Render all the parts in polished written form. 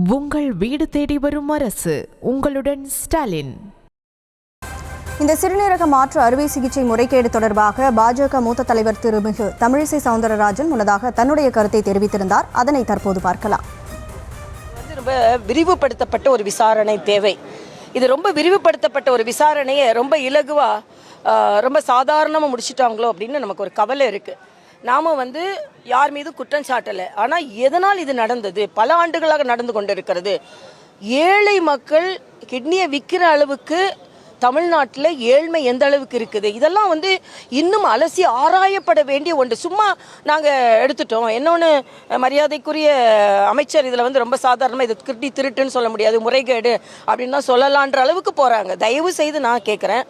உங்கள் வீடு தேடி வரும் அரசு, உங்களுடன் ஸ்டாலின். இந்த சிறுநீரக மாற்று அறுவை சிகிச்சை முறைகேடு தொடர்பாக பாஜக மூத்த தலைவர் திருமிகு தமிழிசை சவுந்தரராஜன் முன்னதாக தன்னுடைய கருத்தை தெரிவித்திருந்தார். அதனை தற்போது பார்க்கலாம். ரொம்ப விரிவுபடுத்தப்பட்ட ஒரு விசாரணை தேவை. இது ரொம்ப விரிவுபடுத்தப்பட்ட ஒரு விசாரணையை ரொம்ப இலகுவா ரொம்ப சாதாரணமாக முடிச்சிட்டாங்களோ அப்படின்னு நமக்கு ஒரு கவலை இருக்கு. நாம் யார் மீதும் குற்றம் சாட்டலை. ஆனால் எதனால் இது நடந்தது? பல ஆண்டுகளாக நடந்து கொண்டு இருக்கிறது. ஏழை மக்கள் கிட்னியை விற்கிற அளவுக்கு தமிழ்நாட்டில் ஏழ்மை எந்த அளவுக்கு இருக்குது, இதெல்லாம் இன்னும் அலசி ஆராயப்பட வேண்டிய ஒன்று. சும்மா நாங்கள் எடுத்துட்டோம். இன்னொன்று, மரியாதைக்குரிய அமைச்சர் இதில் ரொம்ப சாதாரணமாக இது கிட்னி திருட்டுன்னு சொல்ல முடியாது, முறைகேடு அப்படின்னு தான் சொல்லலான்ற அளவுக்கு போகிறாங்க. தயவு செய்து நான் கேட்குறேன்,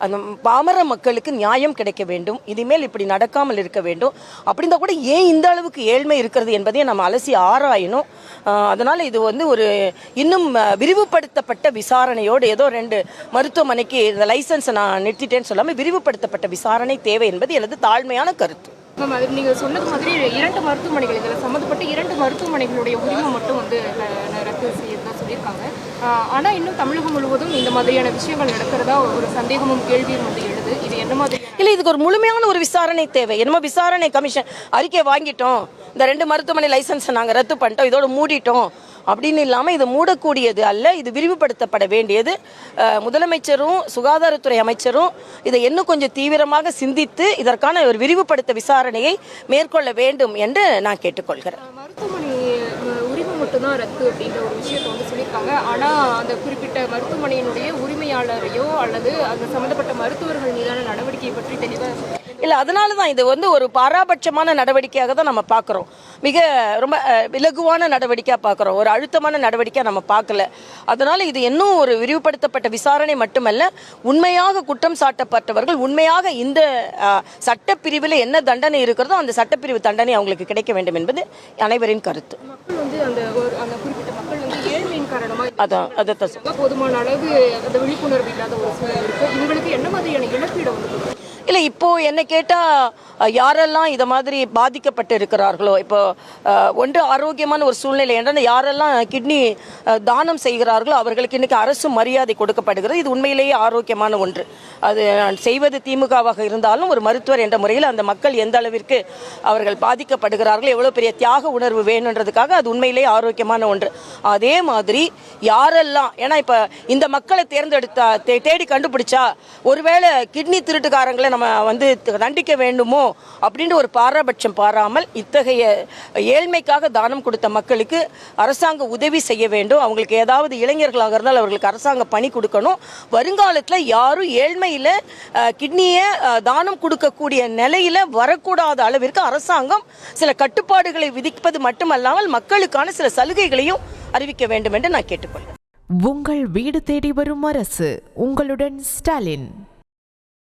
அந்த பாமர மக்களுக்கு நியாயம் கிடைக்க வேண்டும். இனிமேல் இப்படி நடக்காமல் இருக்க வேண்டும். அப்படின்னா கூட ஏன் இந்த அளவுக்கு ஏழ்மை இருக்கிறது என்பதையும் நம்ம அலசி ஆராயணும். அதனால் இது ஒரு இன்னும் விரிவுபடுத்தப்பட்ட விசாரணையோடு, ஏதோ 2 மருத்துவமனைக்கு இந்த லைசன்ஸை நான் நிறுத்திட்டேன்னு சொல்லாமல் விரிவுபடுத்தப்பட்ட விசாரணை தேவை என்பது எனது தாழ்மையான கருத்து. மேம், அது நீங்கள் சொன்னது மாதிரி 2 மருத்துவமனைகள், இதில் சம்மந்தப்பட்ட 2 மருத்துவமனைகளுடைய உரிமை மட்டும் ரத்து செய்யறதா சொல்லியிருக்காங்க. ஆனால் இன்னும் தமிழகம் முழுவதும் இந்த மாதிரியான விஷயங்கள் நடக்கிறதா ஒரு சந்தேகமும் கேள்வியும் எழுது. இது என்ன மாதிரி இல்லை, இதுக்கு ஒரு முழுமையான ஒரு விசாரணை தேவை. என்னமோ விசாரணை கமிஷன் அறிக்கை வாங்கிட்டோம், இந்த 2 மருத்துவமனை லைசன்ஸை நாங்கள் ரத்து பண்ணிட்டோம், இதோட மூடிட்டோம் அப்படின்னு இல்லாமல் இது மூடக்கூடியது அல்ல. இது விரிவுபடுத்தப்பட வேண்டியது. முதலமைச்சரும் சுகாதாரத்துறை அமைச்சரும் இதை இன்னும் கொஞ்சம் தீவிரமாக சிந்தித்து இதற்கான ஒரு விரிவுபடுத்த விசாரணையை மேற்கொள்ள வேண்டும் என்று நான் கேட்டுக்கொள்கிறேன். மருத்துவமனை உரிமை மட்டும்தான் ரத்து அப்படின்ற ஒரு விஷயத்தை சொல்லியிருக்காங்க. ஆனால் அந்த குறிப்பிட்ட மருத்துவமனையினுடைய உரிமையாளரையோ அல்லது அந்த சம்மந்தப்பட்ட மருத்துவர்கள் மீதான நடவடிக்கையை பற்றி தெளிவாக இல்லை. அதனால தான் இது ஒரு பாராபட்சமான நடவடிக்கையாக தான் நம்ம பார்க்குறோம். மிக ரொம்ப இலகுவான நடவடிக்கையாக பார்க்குறோம், ஒரு அழுத்தமான நடவடிக்கையாக நம்ம பார்க்கல. அதனால் இது இன்னும் ஒரு விரிவுபடுத்தப்பட்ட விசாரணை மட்டுமல்ல, உண்மையாக குற்றம் சாட்டப்பட்டவர்கள் உண்மையாக இந்த சட்டப்பிரிவில் என்ன தண்டனை இருக்கிறதோ அந்த சட்டப்பிரிவு தண்டனை அவங்களுக்கு கிடைக்க வேண்டும் என்பது அனைவரின் கருத்து. மக்கள் அந்த குறிப்பிட்ட மக்கள் ஏழ்மையின் காரணமாக அதான் போதுமான அளவு அந்த விழிப்புணர்வு இல்லாத ஒரு சூழல் இருக்குது. இவங்களுக்கு என்ன மாதிரியான இழப்பீடு இல்லை, இப்போது என்ன கேட்டால் யாரெல்லாம் இதை மாதிரி பாதிக்கப்பட்டு இருக்கிறார்களோ, இப்போ ஒன்று ஆரோக்கியமான ஒரு சூழ்நிலை என்றால் யாரெல்லாம் கிட்னி தானம் செய்கிறார்களோ அவர்களுக்கு இன்றைக்கி அரசு மரியாதை கொடுக்கப்படுகிறது. இது உண்மையிலேயே ஆரோக்கியமான ஒன்று. அது செய்வது திமுகவாக இருந்தாலும் ஒரு மருத்துவர் என்ற முறையில் அந்த மக்கள் எந்த அளவிற்கு அவர்கள் பாதிக்கப்படுகிறார்கள், எவ்வளோ பெரிய தியாக உணர்வு வேணுன்றதுக்காக அது உண்மையிலேயே ஆரோக்கியமான ஒன்று. அதே மாதிரி யாரெல்லாம், ஏன்னா இப்போ இந்த மக்களை தேர்ந்தெடுத்தா தேடி கண்டுபிடிச்சா ஒருவேளை கிட்னி திருட்டுக்காரங்களை நம்ம தண்டிக்க வேண்டுமோ அப்படின்ற ஒரு பாரபட்சம் பாராமல் இத்தகைய ஏழ்மைக்காக தானம் கொடுத்த மக்களுக்கு அரசாங்க உதவி செய்ய வேண்டும். அவங்களுக்கு ஏதாவது இளைஞர்களாக இருந்தால் அவர்களுக்கு அரசாங்க பணி கொடுக்கணும். வருங்காலத்தில் யாரும் ஏழ்மையில் கிட்னியை தானம் கொடுக்கக்கூடிய நிலையில் வரக்கூடாத அளவிற்கு அரசாங்கம் சில கட்டுப்பாடுகளை விதிப்பது மட்டுமல்லாமல் மக்களுக்கான சில சலுகைகளையும் அறிவிக்க வேண்டும் என்று நான் கேட்டுக்கொள்கிறேன். உங்கள் வீடு தேடி வரும் அரசு, உங்களுடன் ஸ்டாலின்.